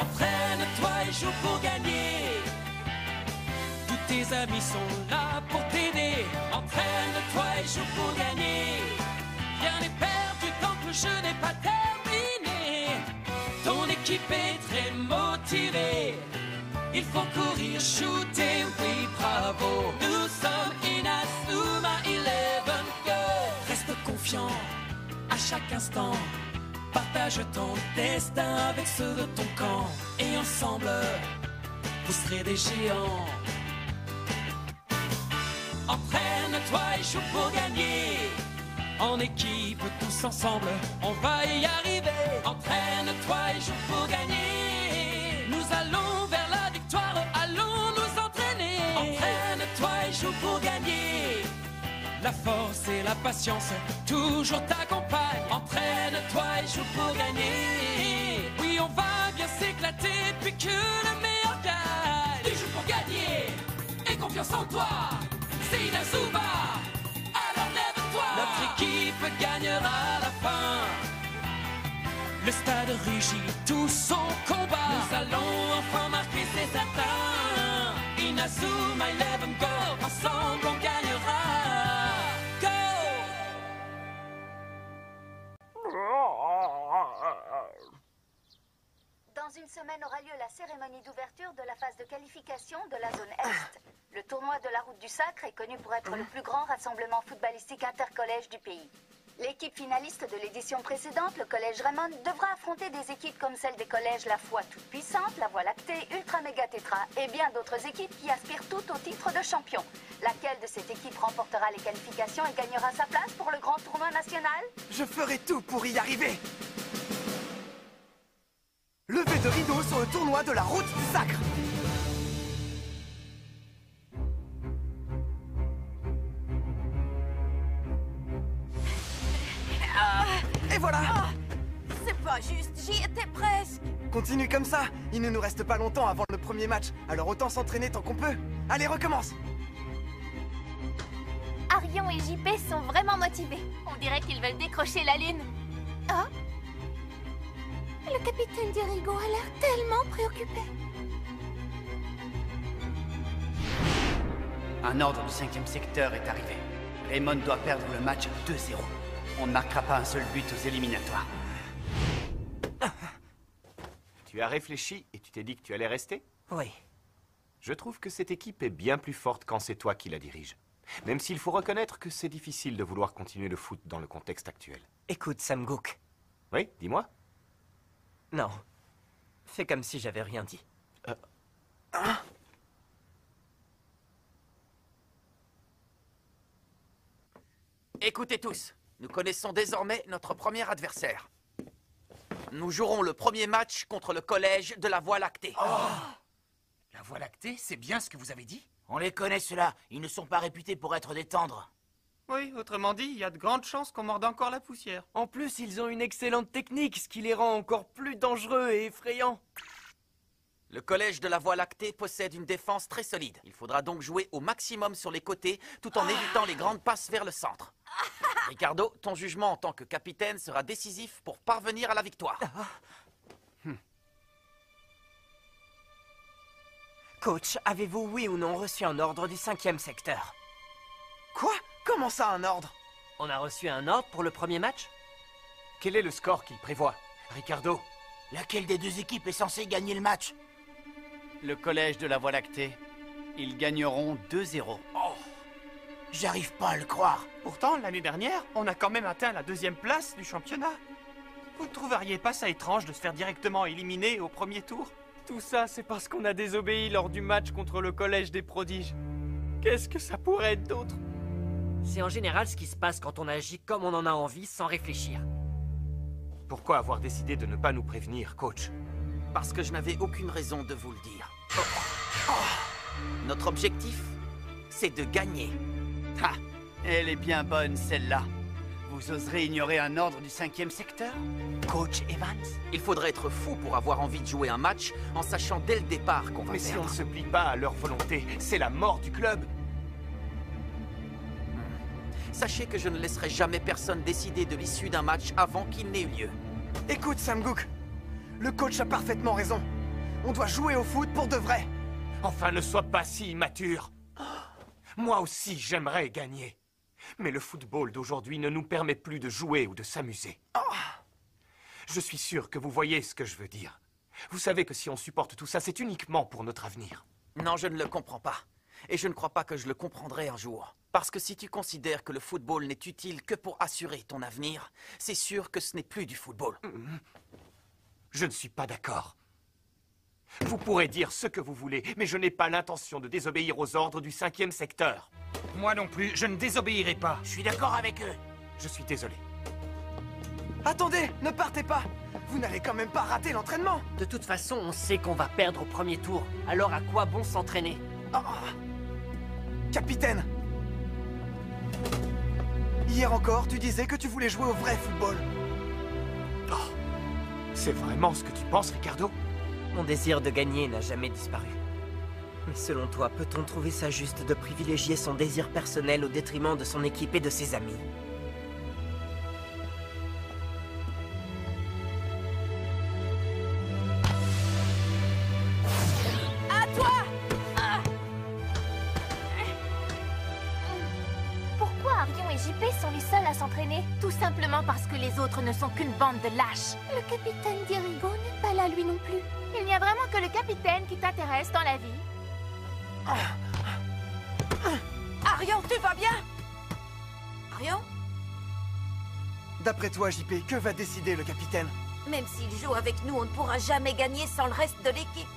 Entraîne-toi et joue pour gagner. Tous tes amis sont là pour t'aider. Entraîne-toi et joue pour gagner. Rien n'est perdu tant que le jeu n'est pas terminé. Ton équipe est très motivée. Il faut courir, shooter, oui bravo. Nous sommes Inazuma 11 Girls. Reste confiant à chaque instant. Partage ton destin avec ceux de ton camp. Et ensemble, vous serez des géants. Entraîne-toi et joue pour gagner. En équipe, tous ensemble, on va y arriver. Entraîne-toi et joue pour gagner. Nous allons vers la victoire, allons nous entraîner. Entraîne-toi et joue pour gagner. La force et la patience toujours t'accompagnent. Entraîne-toi et joue pour gagner. Oui, on va bien s'éclater puis que le meilleur gagne. Tu joues pour gagner et confiance en toi. C'est Inazuma, alors lève-toi. Notre équipe gagnera à la fin. Le stade rugit tout son combat. Nous allons enfin marquer, c'est certain. Inazuma 11 Girls, ensemble on gagnera. Go! Dans une semaine aura lieu la cérémonie d'ouverture de la phase de qualification de la zone Est. Le tournoi de la Route du Sacre est connu pour être le plus grand rassemblement footballistique intercollège du pays. L'équipe finaliste de l'édition précédente, le collège Raymond, devra affronter des équipes comme celle des collèges La Foi Toute-Puissante, La Voie Lactée, Ultra Méga Tétra et bien d'autres équipes qui aspirent toutes au titre de champion. Laquelle de cette équipe remportera les qualifications et gagnera sa place pour le grand tournoi national? Je ferai tout pour y arriver. Levée de rideau sur le tournoi de la Route du Sacre. Et voilà. C'est pas juste, j'y étais presque. Continue comme ça. Il ne nous reste pas longtemps avant le premier match, alors autant s'entraîner tant qu'on peut. Allez, recommence. Arion et JP sont vraiment motivés. On dirait qu'ils veulent décrocher la lune. Oh? Le capitaine Dirigo a l'air tellement préoccupé. Un ordre du 5e secteur est arrivé. Raymond doit perdre le match 2-0. On ne marquera pas un seul but aux éliminatoires. Tu as réfléchi et tu t'es dit que tu allais rester? Oui. Je trouve que cette équipe est bien plus forte quand c'est toi qui la dirige. Même s'il faut reconnaître que c'est difficile de vouloir continuer le foot dans le contexte actuel. Écoute, Sam Gook. Oui, dis-moi. Non. Fais comme si j'avais rien dit. Écoutez tous, nous connaissons désormais notre premier adversaire. Nous jouerons le premier match contre le collège de la Voie Lactée. La Voie Lactée, c'est bien ce que vous avez dit? On les connaît ceux-là, ils ne sont pas réputés pour être des tendres. Oui, autrement dit, il y a de grandes chances qu'on morde encore la poussière. En plus, ils ont une excellente technique, ce qui les rend encore plus dangereux et effrayants. Le collège de la Voie Lactée possède une défense très solide. Il faudra donc jouer au maximum sur les côtés, tout en évitant les grandes passes vers le centre. Ricardo, ton jugement en tant que capitaine sera décisif pour parvenir à la victoire. Coach, avez-vous oui ou non reçu un ordre du 5e secteur? Quoi? Comment ça, un ordre? On a reçu un ordre pour le premier match? Quel est le score qu'il prévoit, Ricardo? Laquelle des deux équipes est censée gagner le match? Le collège de la Voie Lactée. Ils gagneront 2-0. J'arrive pas à le croire. Pourtant, l'année dernière, on a quand même atteint la 2e place du championnat. Vous ne trouveriez pas ça étrange de se faire directement éliminer au premier tour? Tout ça, c'est parce qu'on a désobéi lors du match contre le collège des prodiges. Qu'est-ce que ça pourrait être d'autre? C'est en général ce qui se passe quand on agit comme on en a envie sans réfléchir. Pourquoi avoir décidé de ne pas nous prévenir, coach? Parce que je n'avais aucune raison de vous le dire. Notre objectif, c'est de gagner. Ha! Elle est bien bonne, celle-là. Vous oserez ignorer un ordre du 5e secteur? Coach Evans? Il faudrait être fou pour avoir envie de jouer un match en sachant dès le départ qu'on va Mais si perdre. on ne se plie pas à leur volonté, c'est la mort du club. Sachez que je ne laisserai jamais personne décider de l'issue d'un match avant qu'il n'ait eu lieu. Écoute, Sam Gook, le coach a parfaitement raison. On doit jouer au foot pour de vrai. Enfin, ne sois pas si immature. Moi aussi, j'aimerais gagner. Mais le football d'aujourd'hui ne nous permet plus de jouer ou de s'amuser. Je suis sûr que vous voyez ce que je veux dire. Vous savez que si on supporte tout ça, c'est uniquement pour notre avenir. Non, je ne le comprends pas. Et je ne crois pas que je le comprendrai un jour. Parce que si tu considères que le football n'est utile que pour assurer ton avenir, c'est sûr que ce n'est plus du football. Je ne suis pas d'accord. Vous pourrez dire ce que vous voulez, mais je n'ai pas l'intention de désobéir aux ordres du 5e secteur. Moi non plus, je ne désobéirai pas. Je suis d'accord avec eux. Je suis désolé. Attendez, ne partez pas. Vous n'allez quand même pas rater l'entraînement. De toute façon, on sait qu'on va perdre au premier tour. Alors à quoi bon s'entraîner? Capitaine! Hier encore, tu disais que tu voulais jouer au vrai football. C'est vraiment ce que tu penses, Ricardo? Mon désir de gagner n'a jamais disparu. Mais selon toi, peut-on trouver ça juste de privilégier son désir personnel au détriment de son équipe et de ses amis? À toi! Pourquoi Arion et JP sont les seuls à s'entraîner? Tout simplement parce que les autres ne sont qu'une bande de lâches. Le capitaine Dirigo n'est pas là lui non plus. Il n'y a vraiment que le capitaine qui t'intéresse dans la vie. Arion, tu vas bien? Arion? D'après toi, JP, que va décider le capitaine? Même s'il joue avec nous, on ne pourra jamais gagner sans le reste de l'équipe.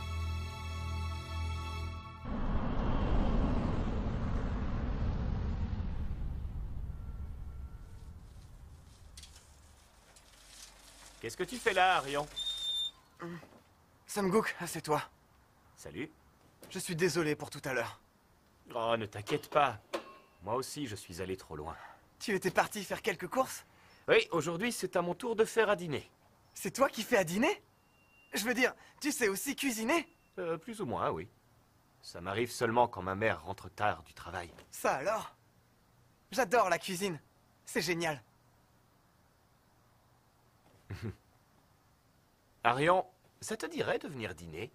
Qu'est-ce que tu fais là, Arion? Sam Gook, c'est toi. Salut. Je suis désolé pour tout à l'heure. Oh, ne t'inquiète pas. Moi aussi, je suis allé trop loin. Tu étais parti faire quelques courses? Oui, aujourd'hui, c'est à mon tour de faire à dîner. C'est toi qui fais à dîner? Je veux dire, tu sais aussi cuisiner? Plus ou moins, oui. Ça m'arrive seulement quand ma mère rentre tard du travail. Ça alors? J'adore la cuisine. C'est génial. Arion, ça te dirait de venir dîner?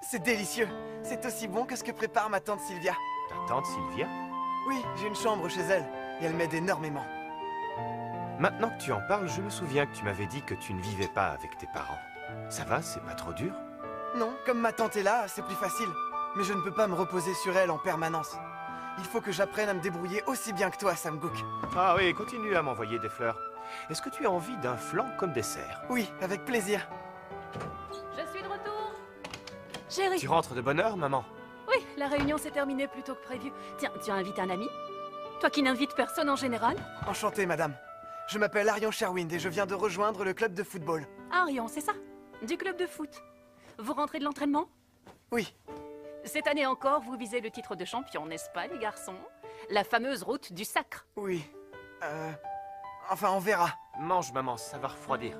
C'est délicieux. C'est aussi bon que ce que prépare ma tante Sylvia. Ta tante Sylvia? Oui, j'ai une chambre chez elle. Et elle m'aide énormément. Maintenant que tu en parles, je me souviens que tu m'avais dit que tu ne vivais pas avec tes parents. Ça va, c'est pas trop dur? Non, comme ma tante est là, c'est plus facile. Mais je ne peux pas me reposer sur elle en permanence. Il faut que j'apprenne à me débrouiller aussi bien que toi, Sam Gook. Ah oui, continue à m'envoyer des fleurs. Est-ce que tu as envie d'un flan comme dessert? Oui, avec plaisir. Je suis de retour. Chérie. Tu rentres de bonne heure, maman? Oui, la réunion s'est terminée plus tôt que prévu. Tiens, tu as invité un ami? Toi qui n'invites personne en général? Enchanté, madame. Je m'appelle Arion Sherwind et je viens de rejoindre le club de football. Arion, c'est ça? Du club de foot. Vous rentrez de l'entraînement? Oui. Cette année encore, vous visez le titre de champion, n'est-ce pas, les garçons? La fameuse route du sacre. Oui. Enfin, on verra. Mange, maman, ça va refroidir.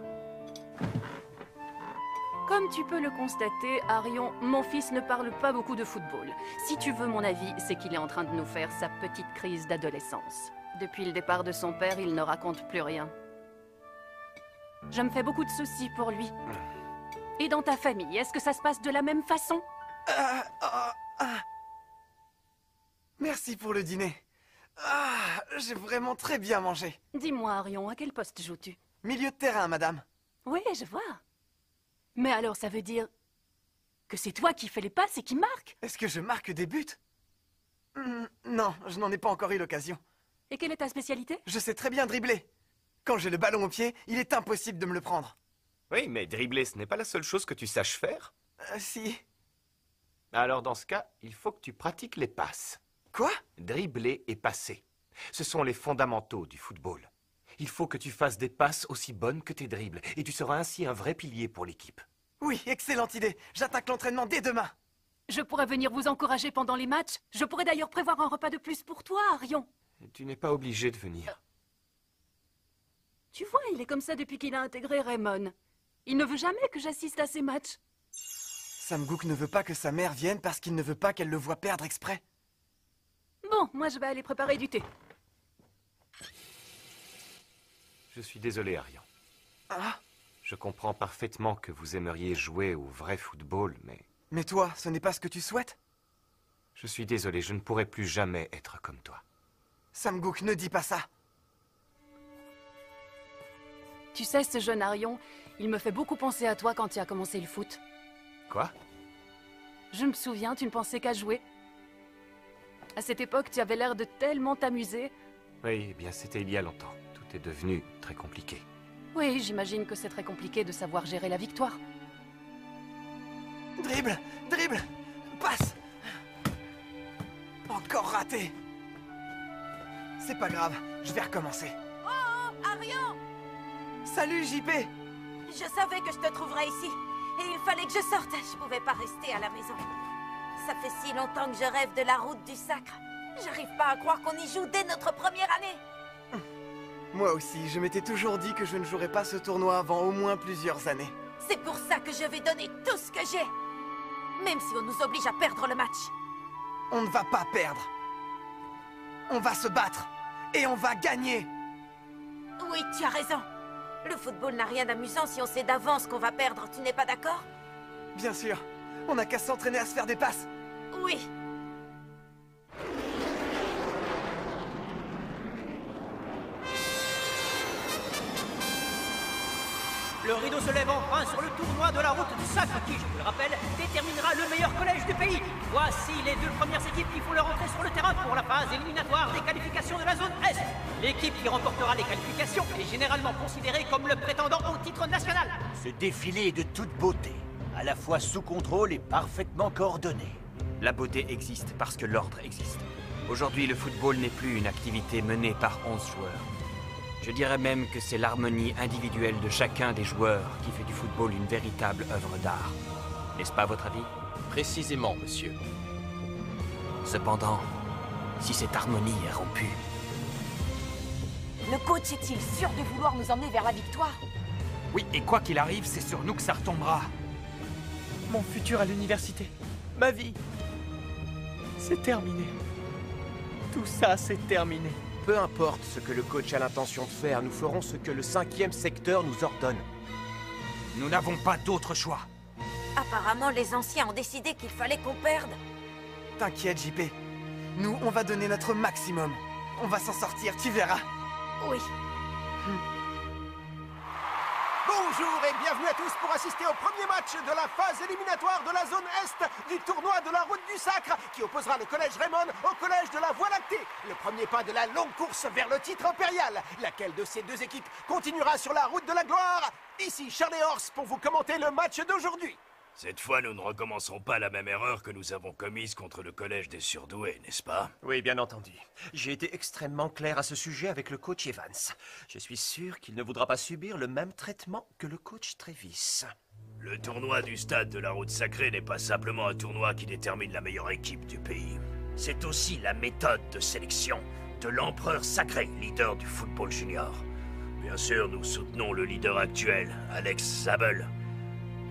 Comme tu peux le constater, Arion, mon fils ne parle pas beaucoup de football. Si tu veux mon avis, c'est qu'il est en train de nous faire sa petite crise d'adolescence. Depuis le départ de son père, il ne raconte plus rien. Je me fais beaucoup de soucis pour lui. Et dans ta famille, est-ce que ça se passe de la même façon? Merci pour le dîner. J'ai vraiment très bien mangé. Dis-moi, Arion, à quel poste joues-tu? Milieu de terrain, madame. Oui, je vois. Mais alors, ça veut dire que c'est toi qui fais les passes et qui marque? Est-ce que je marque des buts? Non, je n'en ai pas encore eu l'occasion. Et quelle est ta spécialité? Je sais très bien dribbler. Quand j'ai le ballon au pied, il est impossible de me le prendre. Oui, mais dribbler, ce n'est pas la seule chose que tu saches faire. Si. Alors dans ce cas, il faut que tu pratiques les passes. Quoi? Dribbler et passer. Ce sont les fondamentaux du football. Il faut que tu fasses des passes aussi bonnes que tes dribbles, et tu seras ainsi un vrai pilier pour l'équipe. Oui, excellente idée. J'attaque l'entraînement dès demain. Je pourrais venir vous encourager pendant les matchs. Je pourrais d'ailleurs prévoir un repas de plus pour toi, Arion. Tu n'es pas obligé de venir. Tu vois, il est comme ça depuis qu'il a intégré Raymond. Il ne veut jamais que j'assiste à ses matchs. Sam Gook ne veut pas que sa mère vienne parce qu'il ne veut pas qu'elle le voie perdre exprès. Bon, Bon, moi je vais aller préparer du thé. Je suis désolé, Arion. Ah. Je comprends parfaitement que vous aimeriez jouer au vrai football, mais... Mais toi, ce n'est pas ce que tu souhaites? Je suis désolé, je ne pourrai plus jamais être comme toi. Samgook, ne dis pas ça. Tu sais, ce jeune Arion, il me fait beaucoup penser à toi quand tu as commencé le foot. Quoi? Je me souviens, tu ne pensais qu'à jouer. À cette époque, tu avais l'air de tellement t'amuser. Oui, eh bien c'était il y a longtemps. Tout est devenu très compliqué. Oui, j'imagine que c'est très compliqué de savoir gérer la victoire. Dribble, dribble, passe. Encore raté. C'est pas grave, je vais recommencer. Oh, Arion! Salut, JP. Je savais que je te trouverais ici. Et il fallait que je sorte. Je pouvais pas rester à la maison. Ça fait si longtemps que je rêve de la route du sacre. J'arrive pas à croire qu'on y joue dès notre première année. Moi aussi, je m'étais toujours dit que je ne jouerais pas ce tournoi avant au moins plusieurs années. C'est pour ça que je vais donner tout ce que j'ai. Même si on nous oblige à perdre le match. On ne va pas perdre. On va se battre. Et on va gagner. Oui, tu as raison. Le football n'a rien d'amusant si on sait d'avance qu'on va perdre. Tu n'es pas d'accord? Bien sûr. On n'a qu'à s'entraîner à se faire des passes. Oui. Le rideau se lève enfin sur le tournoi de la route du sacre qui, je vous le rappelle, déterminera le meilleur collège du pays. Voici les deux premières équipes qui font leur entrée sur le terrain pour la phase éliminatoire des qualifications de la zone Est. L'équipe qui remportera les qualifications est généralement considérée comme le prétendant au titre national. Ce défilé est de toute beauté, à la fois sous contrôle et parfaitement coordonné. La beauté existe parce que l'ordre existe. Aujourd'hui, le football n'est plus une activité menée par 11 joueurs. Je dirais même que c'est l'harmonie individuelle de chacun des joueurs qui fait du football une véritable œuvre d'art. N'est-ce pas votre avis? Précisément, monsieur. Cependant, si cette harmonie est rompue... Le coach est-il sûr de vouloir nous emmener vers la victoire? Oui, et quoi qu'il arrive, c'est sur nous que ça retombera. Mon futur à l'université, ma vie, c'est terminé. Tout ça, c'est terminé. Peu importe ce que le coach a l'intention de faire, nous ferons ce que le 5e secteur nous ordonne. Nous n'avons pas d'autre choix. Apparemment, les anciens ont décidé qu'il fallait qu'on perde. T'inquiète, JP. Nous, on va donner notre maximum. On va s'en sortir, tu verras. Oui. Bonjour et bienvenue à tous pour assister au premier match de la phase éliminatoire de la zone Est du tournoi de la route du sacre qui opposera le collège Raymond au collège de la Voie lactée. Le premier pas de la longue course vers le titre impérial. Laquelle de ces deux équipes continuera sur la route de la gloire? Ici Charlie Horse pour vous commenter le match d'aujourd'hui. Cette fois, nous ne recommencerons pas la même erreur que nous avons commise contre le collège des surdoués, n'est-ce pas? Oui, bien entendu. J'ai été extrêmement clair à ce sujet avec le coach Evans. Je suis sûr qu'il ne voudra pas subir le même traitement que le coach Travis. Le tournoi du stade de la route sacrée n'est pas simplement un tournoi qui détermine la meilleure équipe du pays. C'est aussi la méthode de sélection de l'empereur sacré, leader du football junior. Bien sûr, nous soutenons le leader actuel, Alex Zabel.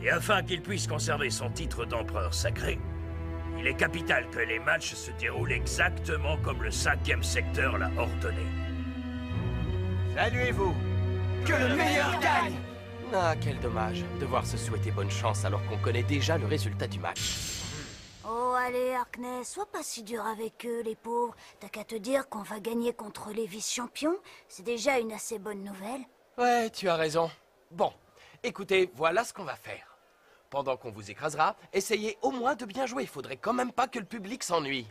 Et afin qu'il puisse conserver son titre d'empereur sacré, il est capital que les matchs se déroulent exactement comme le 5e secteur l'a ordonné. Saluez-vous! Que le meilleur gagne! Ah, quel dommage, devoir se souhaiter bonne chance alors qu'on connaît déjà le résultat du match. Oh, allez, Harkness, sois pas si dur avec eux, les pauvres. T'as qu'à te dire qu'on va gagner contre les vice-champions. C'est déjà une assez bonne nouvelle. Ouais, tu as raison. Bon, écoutez, voilà ce qu'on va faire. Pendant qu'on vous écrasera, essayez au moins de bien jouer. Il faudrait quand même pas que le public s'ennuie.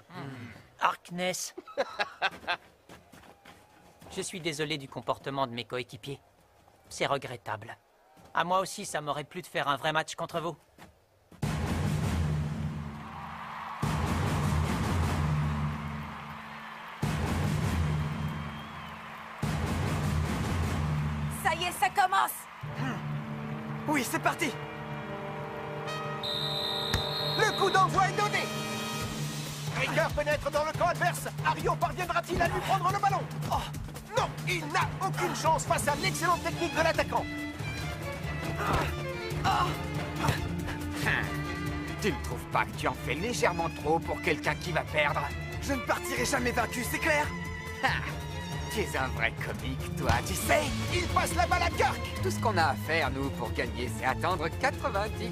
Harkness. Je suis désolé du comportement de mes coéquipiers. C'est regrettable. À moi aussi, ça m'aurait plu de faire un vrai match contre vous. Ça y est, ça commence. Oui, c'est parti. Le coup d'envoi est donné. Ricker pénètre dans le camp adverse. Arion parviendra-t-il à lui prendre le ballon? Oh, non, il n'a aucune chance face à l'excellente technique de l'attaquant. Tu ne trouves pas que tu en fais légèrement trop pour quelqu'un qui va perdre? Je ne partirai jamais vaincu, c'est clair? Tu es un vrai comique, toi, tu sais. Il passe la balle à Kirk. Tout ce qu'on a à faire, nous, pour gagner, c'est attendre 90.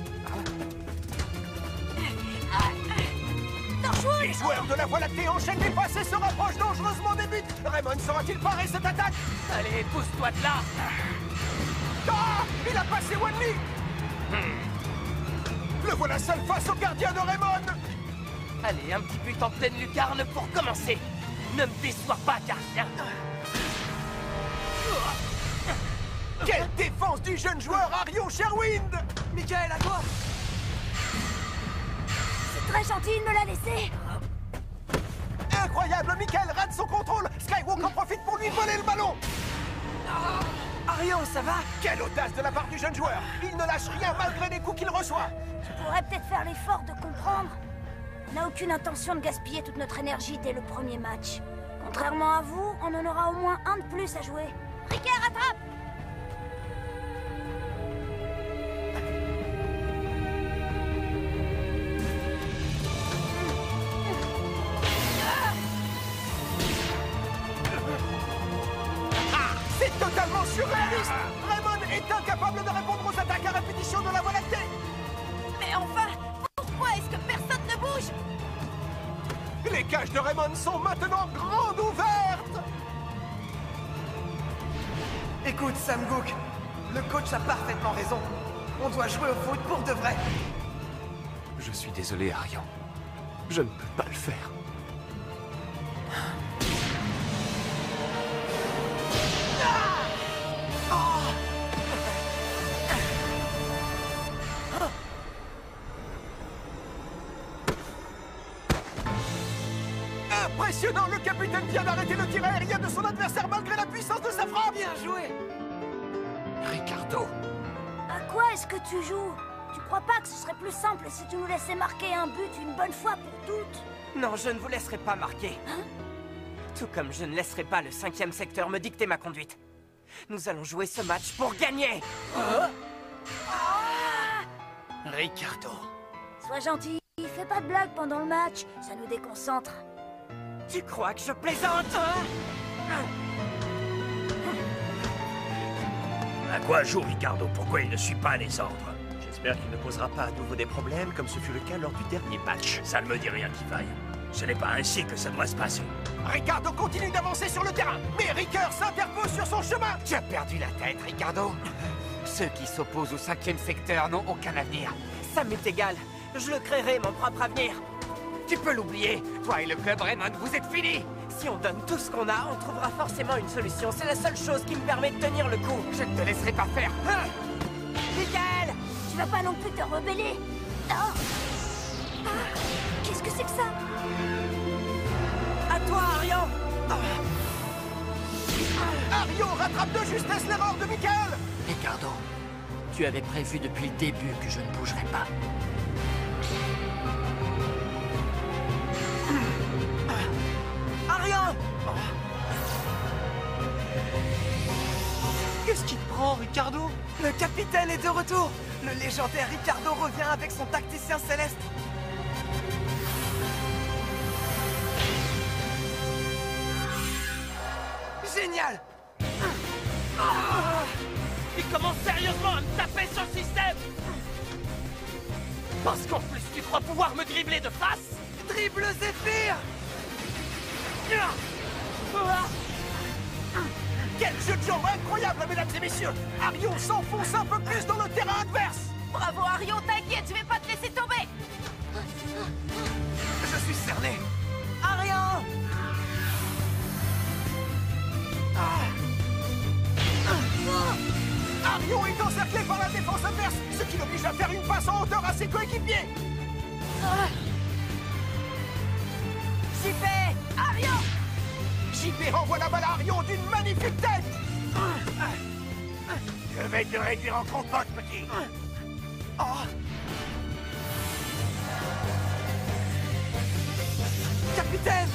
Les joueurs de la Voie lactée enchaînent les passes et se rapprochent dangereusement des buts. Raymond saura-t-il parer cette attaque? Allez, pousse-toi de là. Ah! Il a passé Wanley. Le voilà seul face au gardien de Raymond. Allez, un petit but en pleine lucarne pour commencer. Ne me déçois pas, gardien. Quelle défense du jeune joueur Arion Sherwind! Michael, à toi! C'est très gentil de me la laisser. Incroyable, Michael rate son contrôle. Skywalk en profite pour lui voler le ballon. Arion, ça va? Quelle audace de la part du jeune joueur. Il ne lâche rien malgré les coups qu'il reçoit. Tu pourrais peut-être faire l'effort de comprendre. On n'a aucune intention de gaspiller toute notre énergie dès le premier match. Contrairement à vous, on en aura au moins un de plus à jouer. Ricker, attrape! C'est totalement surréaliste. Raymond est incapable de répondre aux attaques à répétition de la Voie lactée. Mais enfin, pourquoi est-ce que personne ne bouge? Les cages de Raymond sont maintenant grandes ouvertes. Écoute, Sam Gook, le coach a parfaitement raison. On doit jouer au foot pour de vrai. Je suis désolé, Arion. Je ne peux pas le faire. Impressionnant, le capitaine vient d'arrêter le tir aérien de son adversaire malgré la puissance de sa frappe. Bien joué. Ricardo. À quoi est-ce que tu joues? Tu crois pas que ce serait plus simple si tu nous laissais marquer un but une bonne fois pour toutes? Non, je ne vous laisserai pas marquer. Hein? Tout comme je ne laisserai pas le 5e secteur me dicter ma conduite. Nous allons jouer ce match pour gagner. Ricardo. Sois gentil, fais pas de blagues pendant le match, ça nous déconcentre. Tu crois que je plaisante, À quoi joue Ricardo? Pourquoi il ne suit pas les ordres? J'espère qu'il ne posera pas à nouveau des problèmes comme ce fut le cas lors du dernier match. Ça ne me dit rien qui vaille. Ce n'est pas ainsi que ça doit se passer. Ricardo continue d'avancer sur le terrain, mais Ricker s'interpose sur son chemin. Tu as perdu la tête, Ricardo. Ceux qui s'opposent au 5e secteur n'ont aucun avenir. Ça m'est égal. Je le créerai, mon propre avenir. Tu peux l'oublier. Toi et le club Raymond, vous êtes finis. Si on donne tout ce qu'on a, on trouvera forcément une solution. C'est la seule chose qui me permet de tenir le coup. Je ne te laisserai pas faire. Michael, tu vas pas non plus te rebeller. Oh. Qu'est-ce que c'est que ça? À toi, Arion. Arion rattrape de justesse l'erreur de Michael. Ricardo, tu avais prévu depuis le début que je ne bougerais pas. Arion! Qu'est-ce qui te prend, Ricardo? Le capitaine est de retour. Le légendaire Ricardo revient avec son tacticien céleste. Génial! Il commence sérieusement à me taper sur le système! Parce qu'en plus tu crois pouvoir me dribbler de face? Dribble Zéphyr! Quel jeu de jambes incroyable, mesdames et messieurs! Arion s'enfonce un peu plus dans le terrain adverse! Bravo Arion, t'inquiète, je vais pas te laisser tomber! Je suis cerné! Arion! Arion est encerclé par la défense adverse, ce qui l'oblige à faire une passe en hauteur à ses coéquipiers! JP! Arion! JP renvoie la balle à Arion d'une magnifique tête! Je vais te réduire en compote, petit. Capitaine!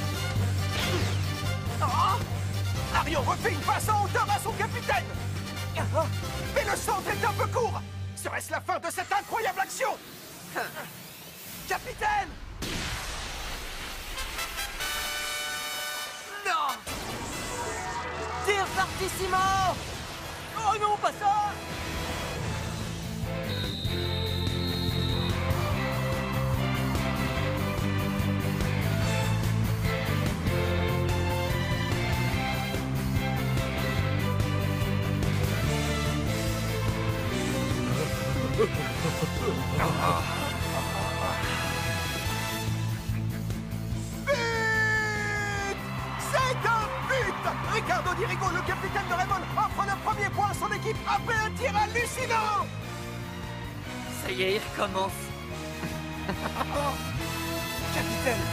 Arion refait une passe en hauteur à son capitaine! Mais le centre est un peu court! Serait-ce la fin de cette incroyable action? Capitaine! Fortissimo! Oh non, pas ça! Ricardo Dirigo, le capitaine de Raymond, offre le premier point à son équipe après un tir hallucinant. Ça y est, il recommence. Capitaine!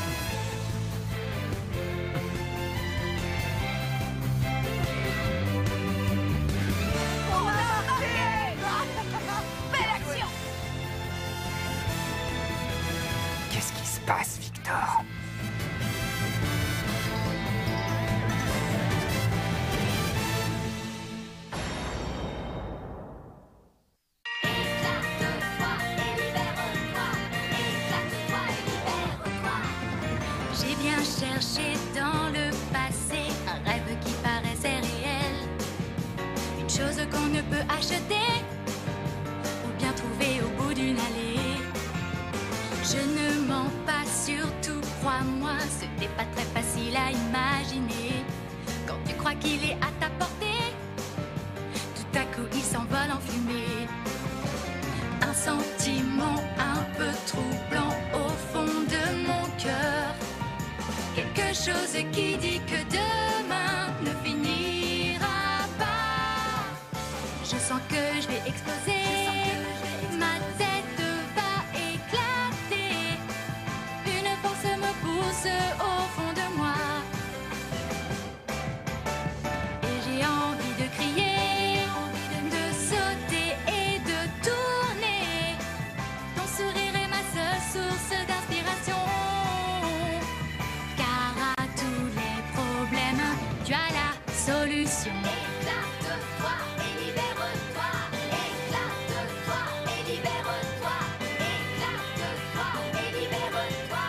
On a marqué! Belle action! Qu'est-ce qui se passe, Victor? J'ai bien cherché dans le passé un rêve qui paraissait réel. Une chose qu'on ne peut acheter ou bien trouver au bout d'une allée. Je ne mens pas, surtout crois-moi, ce n'est pas très facile à imaginer. Quand tu crois qu'il est à ta portée, tout à coup il s'envole en fumée. Un sentiment un peu troublant au fond de mon cœur. Quelque chose qui dit que demain ne finira pas. Je sens que je vais exploser. Ma tête va éclater. Une force me pousse au fond de moi. Et j'ai envie de crier, de sauter et de tourner. Ton sourire est ma seule source d'inspiration. Tu as la solution. Éclate-toi et libère-toi. Éclate-toi et libère-toi. Éclate-toi et libère-toi.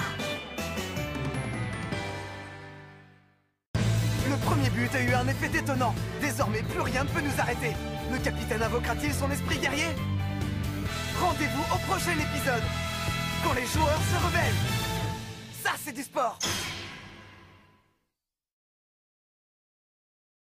Le premier but a eu un effet détonnant. Désormais, plus rien ne peut nous arrêter. Le capitaine invoquera-t-il son esprit guerrier? Rendez-vous au prochain épisode, quand les joueurs se rebellent. Ça, c'est du sport.